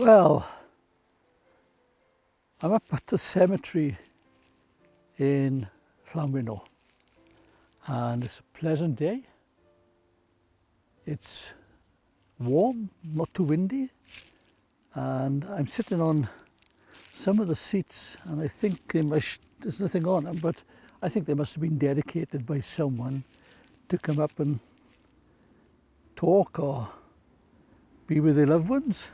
Well, I'm up at the cemetery in Llanwonno and it's a pleasant day. It's warm, not too windy, and I'm sitting on some of the seats and I think there's nothing on them, but I think they must have been dedicated by someone to come up and talk or be with their loved ones.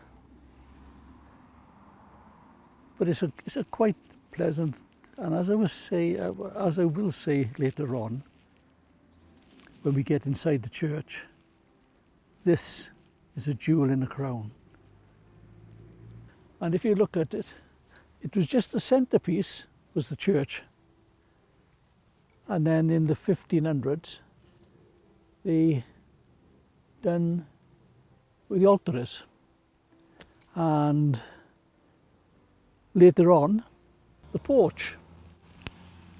But it's a quite pleasant, and as I will say later on, when we get inside the church, this is a jewel in the crown. And if you look at it, it was just the centrepiece was the church. And then in the 1500s, they done where the altar is. And later on, the porch.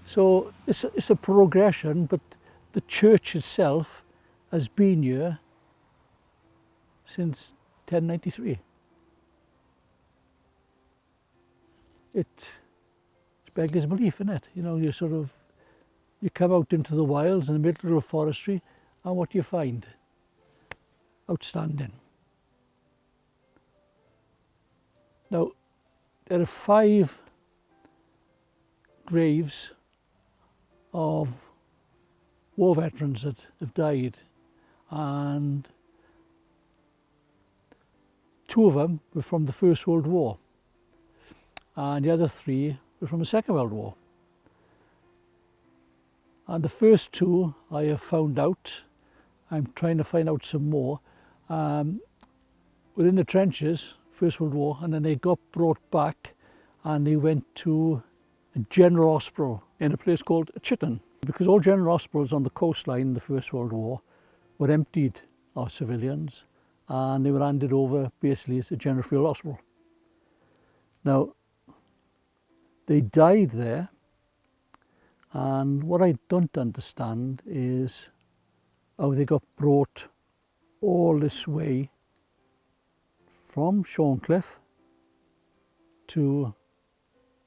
So it's a progression, but the church itself has been here since 1093. It's beggars belief, isn't it? You know, you come out into the wilds in the middle of forestry, and what do you find? Outstanding. Now, there are 5 graves of war veterans that have died, and 2 of them were from the First World War, and the other 3 were from the Second World War. And the first 2 I have found out. I'm trying to find out some more. Within the trenches, First World War, and then they got brought back and they went to a general hospital in a place called Chitton, because all general hospitals on the coastline in the First World War were emptied of civilians and they were handed over basically as a general field hospital. Now, they died there, and what I don't understand is how they got brought all this way from Shorncliffe to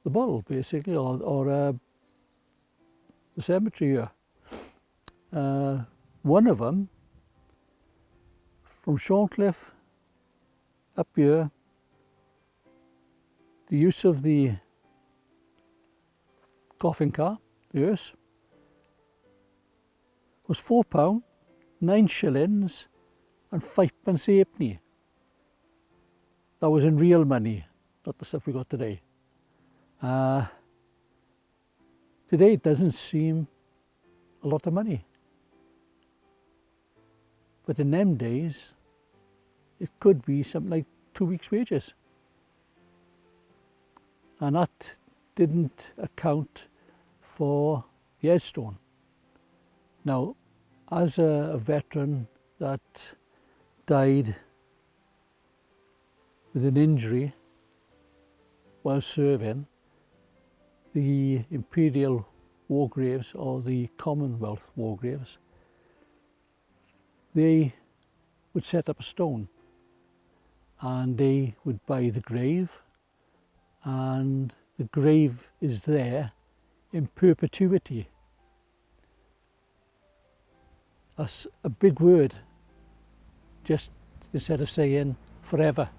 the Bull, basically, or the cemetery here. One of them, from Shorncliffe up here, the use of the coffin car, the hearse, was £4, 9 shillings and 5p halfpenny. That was in real money, not the stuff we got today. Today it doesn't seem a lot of money. But in them days, it could be something like 2 weeks' wages. And that didn't account for the headstone. Now, as a veteran that died with an injury while serving, the Imperial war graves or the Commonwealth war graves, they would set up a stone and they would buy the grave, and the grave is there in perpetuity. That's a big word, just instead of saying forever.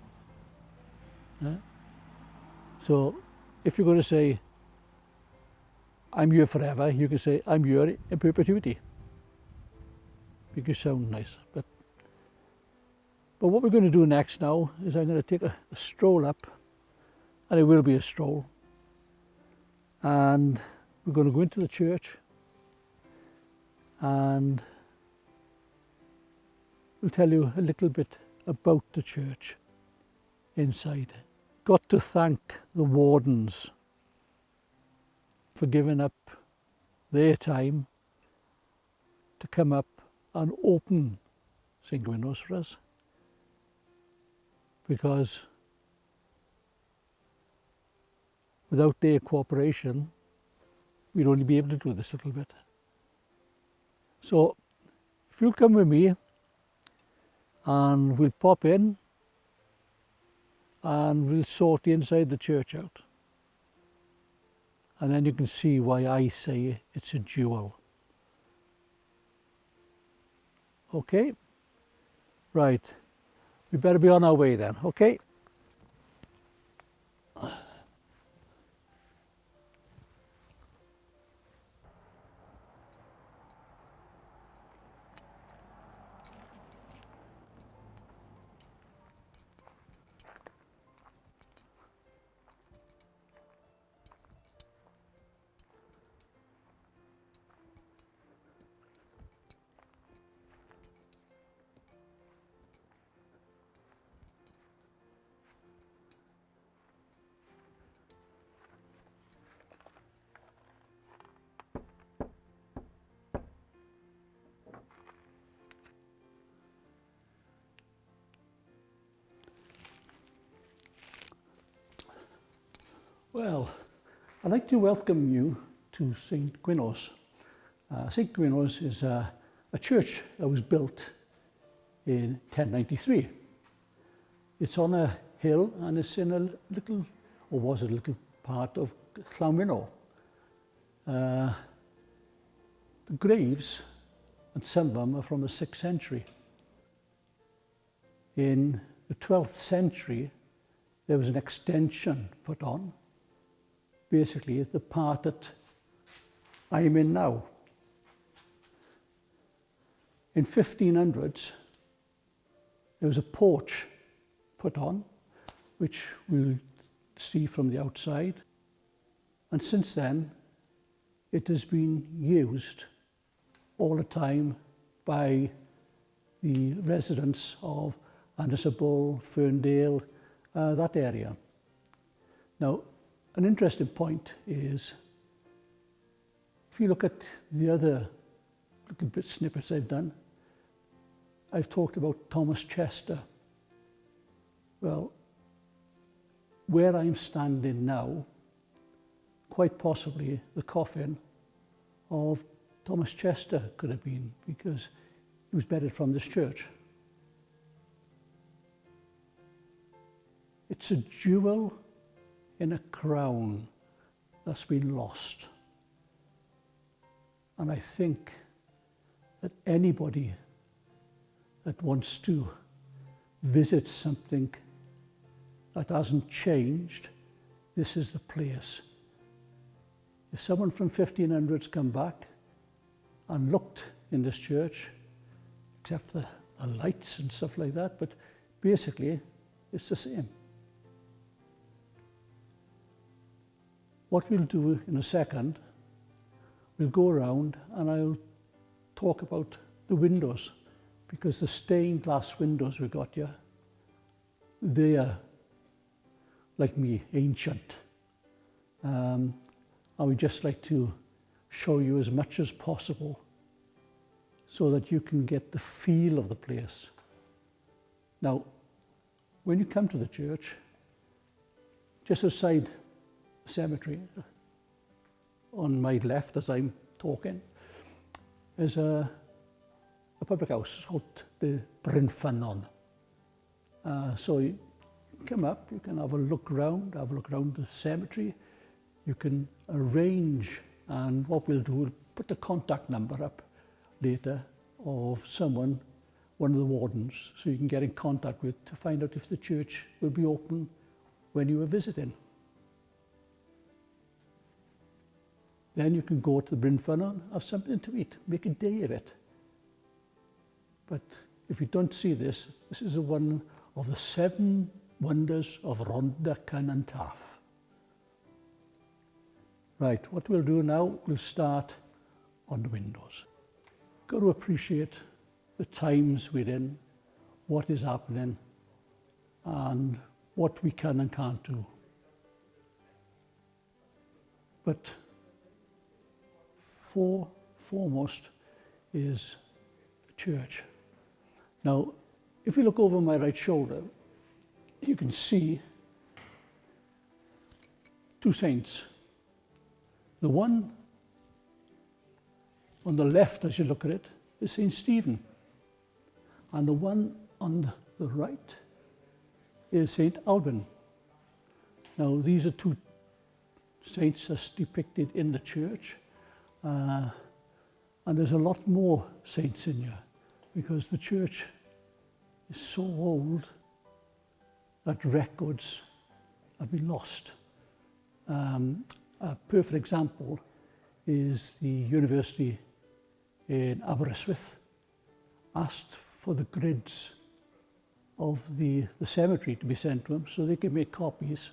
So if you're going to say, I'm here forever, you can say, I'm here in perpetuity. Make it sound nice. But what we're going to do next now is I'm going to take a stroll up, and it will be a stroll. And we're going to go into the church, and we'll tell you a little bit about the church inside. Got to thank the wardens for giving up their time to come up and open St Gwynno'S for us, because without their cooperation we'd only be able to do this little bit. So if you'll come with me and we'll pop in and we'll sort the inside of the church out. And then you can see why I say it's a jewel. Okay, right, we better be on our way then, okay? Well, I'd like to welcome you to St. Gwynno'S. St. Gwynno'S is a church that was built in 1093. It's on a hill and it's in a little, or was a little part of Llanwonno. The graves, and some of them are from the 6th century. In the 12th century, there was an extension put on. Basically, the part that I'm in now. In 1500s, there was a porch put on, which we'll see from the outside. And since then, it has been used all the time by the residents of Andersable, Ferndale, that area. Now, an interesting point is, if you look at the other little bit snippets I've done, I've talked about Thomas Chester. Well, where I'm standing now, quite possibly the coffin of Thomas Chester could have been, because he was buried from this church. It's a jewel in a crown that's been lost. And I think that anybody that wants to visit something that hasn't changed, this is the place. If someone from 1500s come back and looked in this church, except for the lights and stuff like that, but basically it's the same. What we'll do in a second, we'll go around and I'll talk about the windows, because the stained glass windows we got here, they are, like me, ancient. And we just like to show you as much as possible so that you can get the feel of the place. Now, when you come to the church, just outside the cemetery, on my left as I'm talking, is a public house. It's called the Brynfynnon. So you come up, you can have a look around the cemetery. You can arrange, and what we'll do, we'll put the contact number up later of someone, one of the wardens, so you can get in contact with to find out if the church will be open when you are visiting. Then you can go to the Brynfynnon, have something to eat, make a day of it. But if you don't see this, this is one of the 7 wonders of Rhondda Cynon Taf. Right, what we'll do now, we'll start on the windows. Got to appreciate the times we're in, what is happening, and what we can and can't do. But foremost is the church. Now, if you look over my right shoulder, you can see 2 saints. The one on the left, as you look at it, is St. Stephen. And the one on the right is St. Alban. Now these are two saints that's depicted in the church, and there's a lot more saints in here because the church is so old that records have been lost. A perfect example is the university in Aberystwyth asked for the grids of the cemetery to be sent to them so they could make copies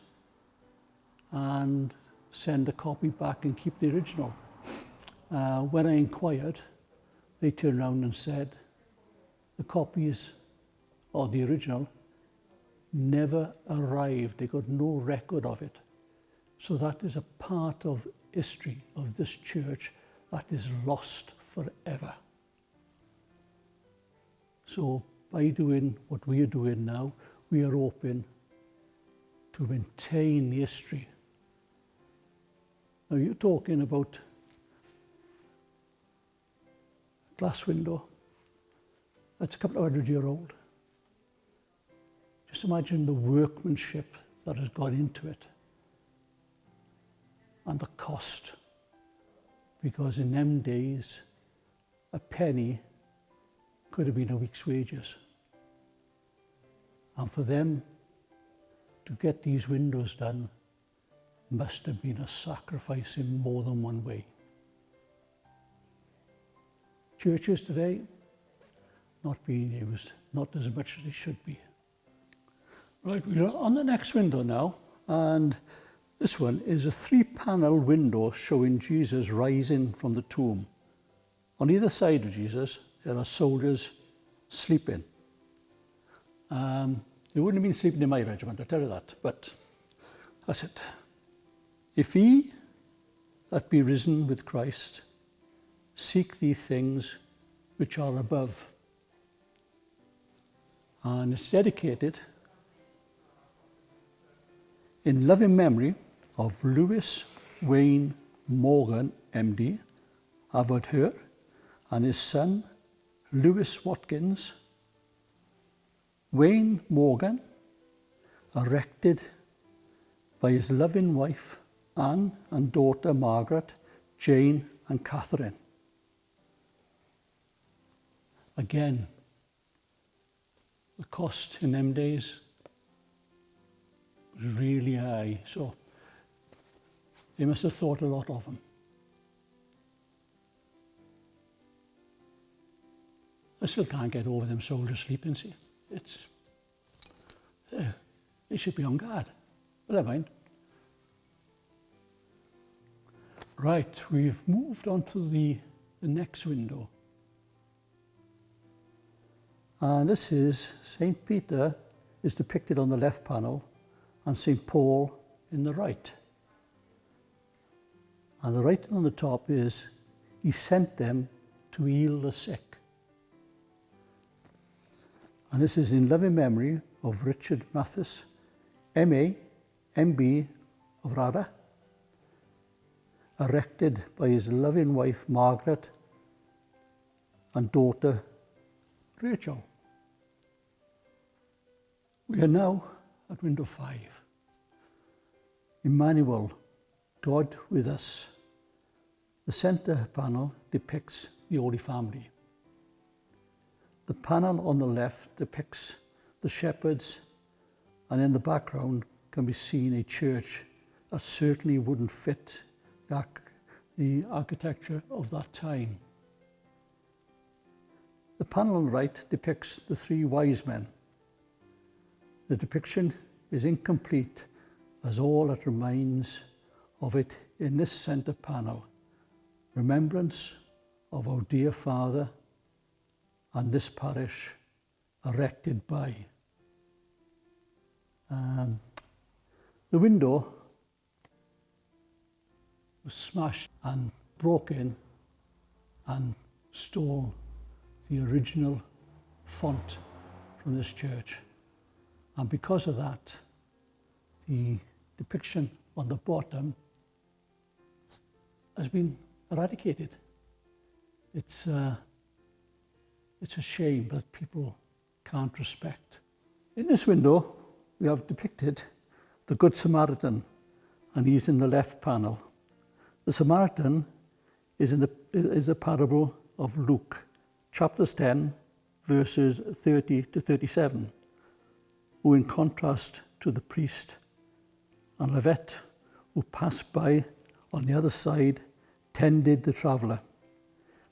and send a copy back and keep the original. When I inquired, they turned around and said the copies of the original never arrived. They got no record of it. So that is a part of history of this church that is lost forever. So by doing what we are doing now, we are hoping to maintain the history. Now you're talking about a glass window that's a couple of 100 years old. Just imagine the workmanship that has gone into it and the cost, because in them days a penny could have been a week's wages, and for them to get these windows done must have been a sacrifice in more than one way. Churches today not being used, not as much as they should be. Right, we're on the next window now, and this one is a 3-panel window showing Jesus rising from the tomb. On either side of Jesus, there are soldiers sleeping. They wouldn't have been sleeping in my regiment, I tell you that, but that's it. If ye that be risen with Christ, seek these things which are above. And it's dedicated in loving memory of Lewis Wayne Morgan, MD, a verger, and his son, Lewis Watkins. Wayne Morgan, erected by his loving wife, Anne, and daughter, Margaret, Jane, and Catherine. Again, the cost in them days was really high, so they must have thought a lot of them. I still can't get over them soldiers sleeping, see. They should be on guard, but never mind. Right, we've moved on to the next window. And this is St. Peter is depicted on the left panel and St. Paul in the right. And the writing on the top is, he sent them to heal the sick. And this is in loving memory of Richard Mathis, MA, MB of Rada, erected by his loving wife Margaret and daughter Rachel. We are now at window 5. Emmanuel, God with us. The centre panel depicts the Holy Family. The panel on the left depicts the shepherds, and in the background can be seen a church that certainly wouldn't fit the architecture of that time. The panel on the right depicts the 3 wise men. The depiction is incomplete, as all that remains of it in this centre panel, remembrance of our dear Father and this parish erected by. The window was smashed and broken and stole the original font from this church. And because of that, the depiction on the bottom has been eradicated. It's a shame that people can't respect. In this window, we have depicted the Good Samaritan, and he's in the left panel. The Samaritan is a parable of Luke, chapters 10, verses 30 to 37, who in contrast to the priest and Levite who passed by on the other side tended the traveller,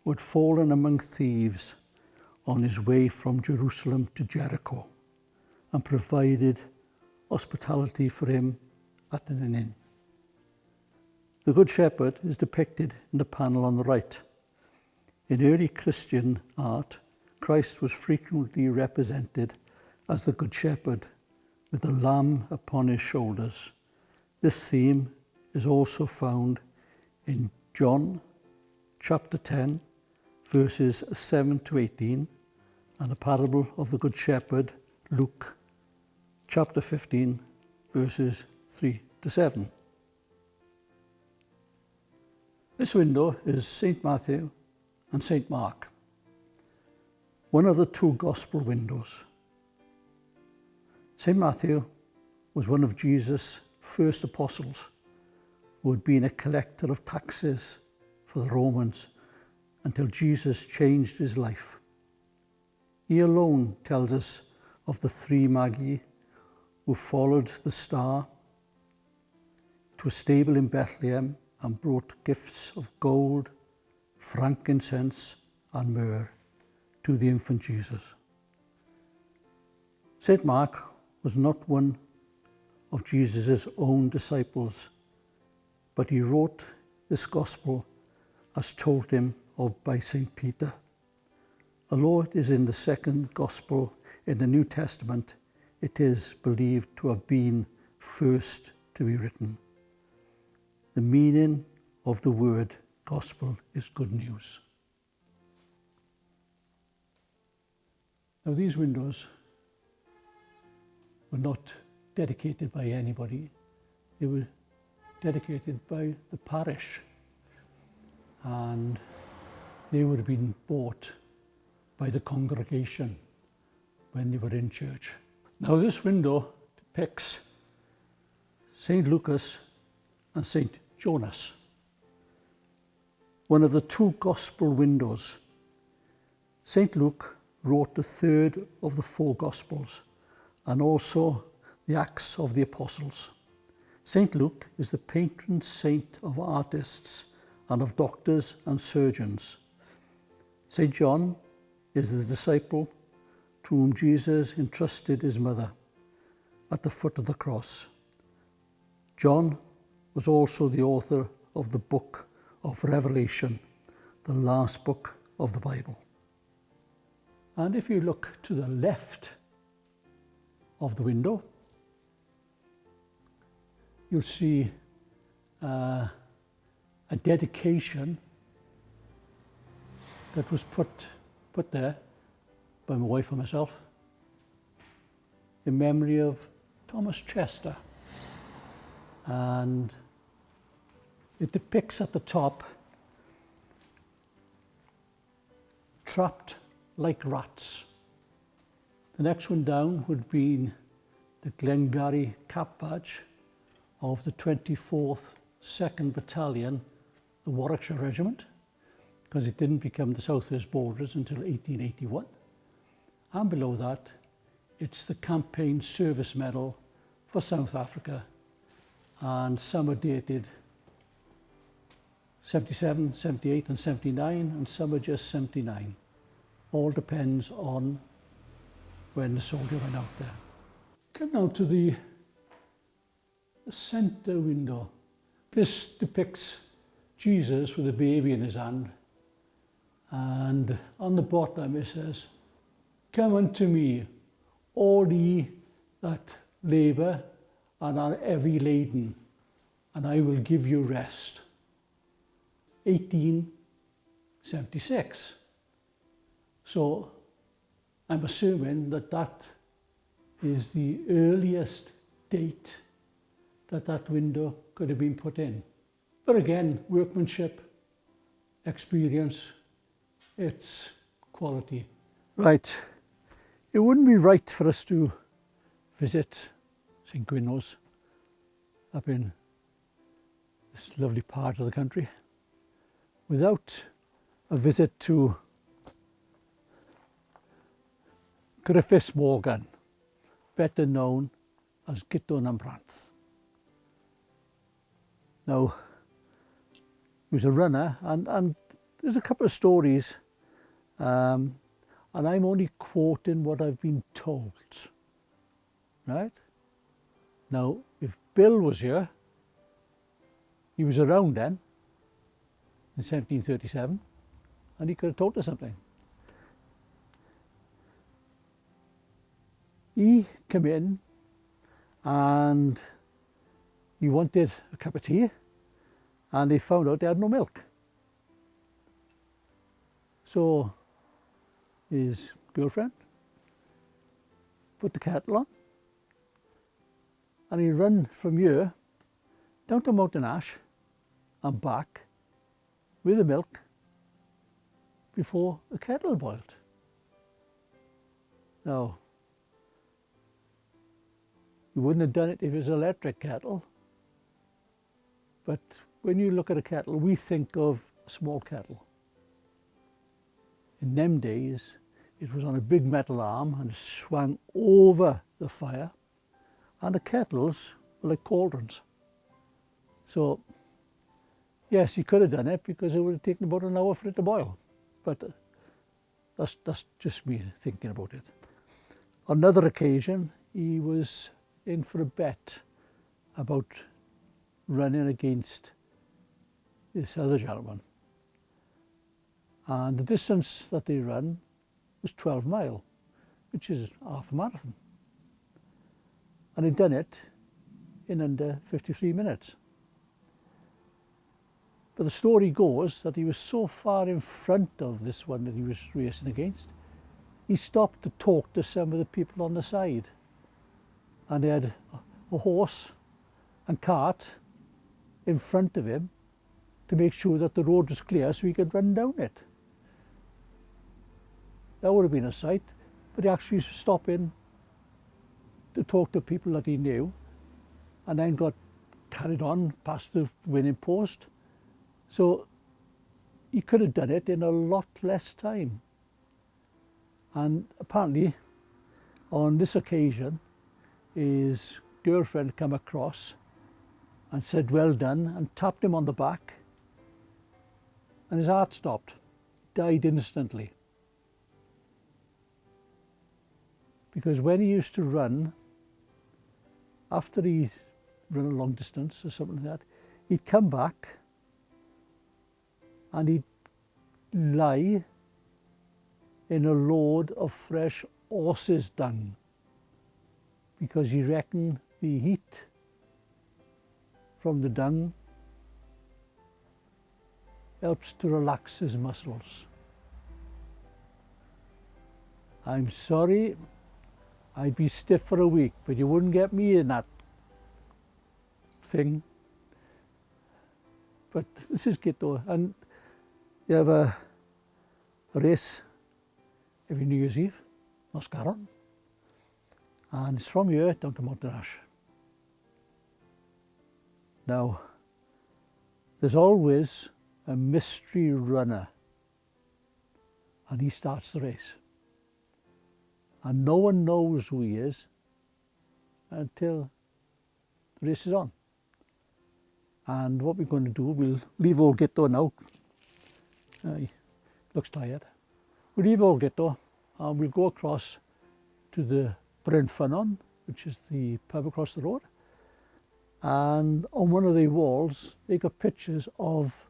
who had fallen among thieves on his way from Jerusalem to Jericho, and provided hospitality for him at an inn. The Good Shepherd is depicted in the panel on the right. In early Christian art, Christ was frequently represented as the Good Shepherd with the lamb upon his shoulders. This theme is also found in John chapter 10, verses 7 to 18, and the parable of the Good Shepherd, Luke chapter 15, verses 3 to 7. This window is St. Matthew and St. Mark, one of the two gospel windows. St. Matthew was one of Jesus' first apostles, who had been a collector of taxes for the Romans until Jesus changed his life. He alone tells us of the three magi who followed the star to a stable in Bethlehem and brought gifts of gold, frankincense and myrrh to the infant Jesus. St. Mark was not one of Jesus' own disciples, but he wrote this gospel as told him of by St. Peter. Although it is in the second gospel in the New Testament, it is believed to have been first to be written. The meaning of the word gospel is good news. Now, these windows were not dedicated by anybody. They were dedicated by the parish, and they would have been bought by the congregation when they were in church. Now, this window depicts St. Lucas and St. Jonas, one of the two gospel windows. St. Luke wrote the third of the four gospels and also the Acts of the Apostles. St. Luke is the patron saint of artists and of doctors and surgeons. St. John is the disciple to whom Jesus entrusted his mother at the foot of the cross. John was also the author of the book of Revelation, the last book of the Bible. And if you look to the left of the window, you'll see a dedication that was put there by my wife and myself in memory of Thomas Chester. And it depicts at the top, trapped like rats. The next one down would be the Glengarry cap badge of the 24th 2nd Battalion, the Warwickshire Regiment, because it didn't become the South Wales Borders until 1881. And below that, it's the Campaign Service Medal for South Africa, and some are dated 77, 78 and 79, and some are just 79. All depends on when the soldier went out there. Come now to the centre window. This depicts Jesus with a baby in his hand, and on the bottom it says, "Come unto me, all ye that labour and are heavy laden, and I will give you rest." 1876. So I'm assuming that is the earliest date that window could have been put in. But again, workmanship, experience, it's quality. Right, it wouldn't be right for us to visit St. Gwynno'S up in this lovely part of the country without a visit to Griffiths Morgan, better known as Giton and Brantz. Now, he was a runner, and there's a couple of stories, and I'm only quoting what I've been told, right? Now, if Bill was here, he was around then, in 1737, and he could have told us something. He came in and he wanted a cup of tea, and they found out they had no milk. So his girlfriend put the kettle on, and he ran from here down to Mountain Ash and back with the milk before the kettle boiled. Now, you wouldn't have done it if it was an electric kettle, but when you look at a kettle, we think of a small kettle. In them days, it was on a big metal arm and swung over the fire, and the kettles were like cauldrons. So, yes, he could have done it because it would have taken about an hour for it to boil, but that's just me thinking about it. On another occasion, he was in for a bet about running against this other gentleman, and the distance that they ran was 12 mile, which is half a marathon, and he'd done it in under 53 minutes. But the story goes that he was so far in front of this one that he was racing against, he stopped to talk to some of the people on the side, and they had a horse and cart in front of him to make sure that the road was clear so he could run down it. That would have been a sight, but he actually stopped in to talk to people that he knew, and then got carried on past the winning post. So he could have done it in a lot less time. And apparently on this occasion his girlfriend came across and said well done and tapped him on the back, and his heart stopped, died instantly. Because when he used to run, after he'd run a long distance or something like that, he'd come back and he'd lie in a load of fresh horse's dung, because he reckoned the heat from the dung helps to relax his muscles. I'm sorry, I'd be stiff for a week, but you wouldn't get me in that thing. But this is good though, and you have a race every New Year's Eve, Nos Galon, and it's from here down to Mountain Ash. Now, there's always a mystery runner, and he starts the race. And no one knows who he is until the race is on. And what we're going to do, we'll leave old Gitto now. He looks tired. We'll leave old Gitto and we'll go across to the Bryn Ffynnon, which is the pub across the road. And on one of the walls, they got pictures of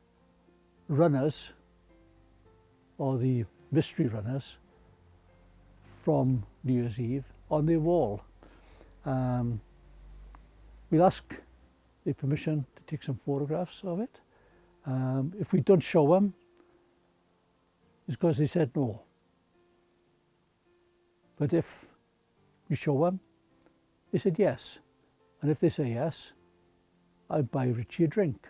runners, or the mystery runners, from New Year's Eve on their wall. We'll ask the permission to take some photographs of it. If we don't show them, it's because they said no. But if we show them, they said yes. And if they say yes, I'll buy Richie a drink,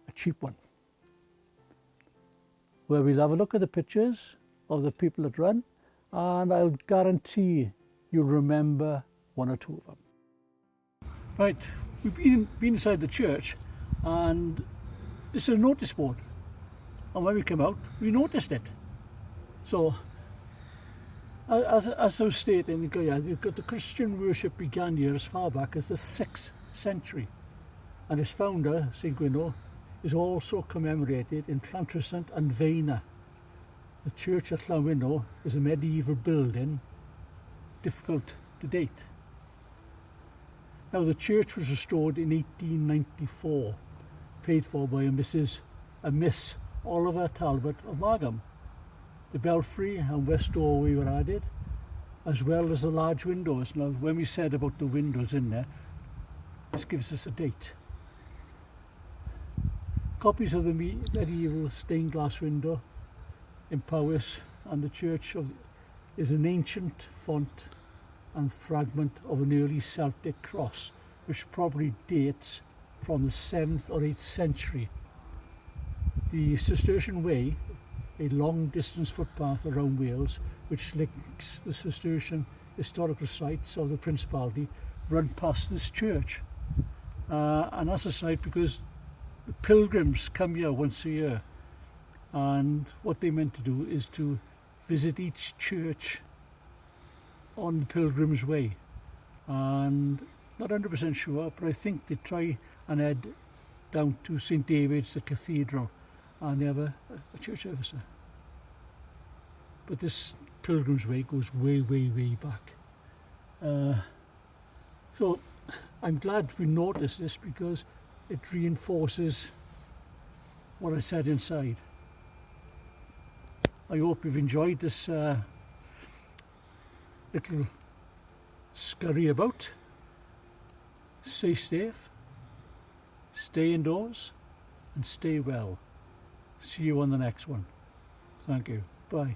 a cheap one, where we'll have a look at the pictures of the people that run, and I'll guarantee you'll remember one or two of them. Right, we've been inside the church, and this is a notice board, and when we came out we noticed it. So as I was stating, you've got the Christian worship began here as far back as the 6th century, and its founder, St Gwynno, is also commemorated in Llanwonno and Veina. The church at Llanwonno is a medieval building, difficult to date. Now the church was restored in 1894, paid for by a Miss Oliver Talbot of Margam. The belfry and west doorway were added, as well as the large windows. Now when we said about the windows in there, this gives us a date. Copies of the medieval stained glass window in Powys and the church is an ancient font and fragment of an early Celtic cross, which probably dates from the 7th or 8th century. The Cistercian Way, a long distance footpath around Wales which links the Cistercian historical sites of the Principality, run past this church. And that's a site because the pilgrims come here once a year, and what they meant to do is to visit each church on the Pilgrim's Way, and not 100% sure, but I think they try and head down to St David's, the cathedral, and they have a church service there. But this Pilgrim's Way goes way, way, way back. So I'm glad we noticed this because it reinforces what I said inside. I hope you've enjoyed this little scurry about. Stay safe, stay indoors, and stay well. See you on the next one. Thank you. Bye.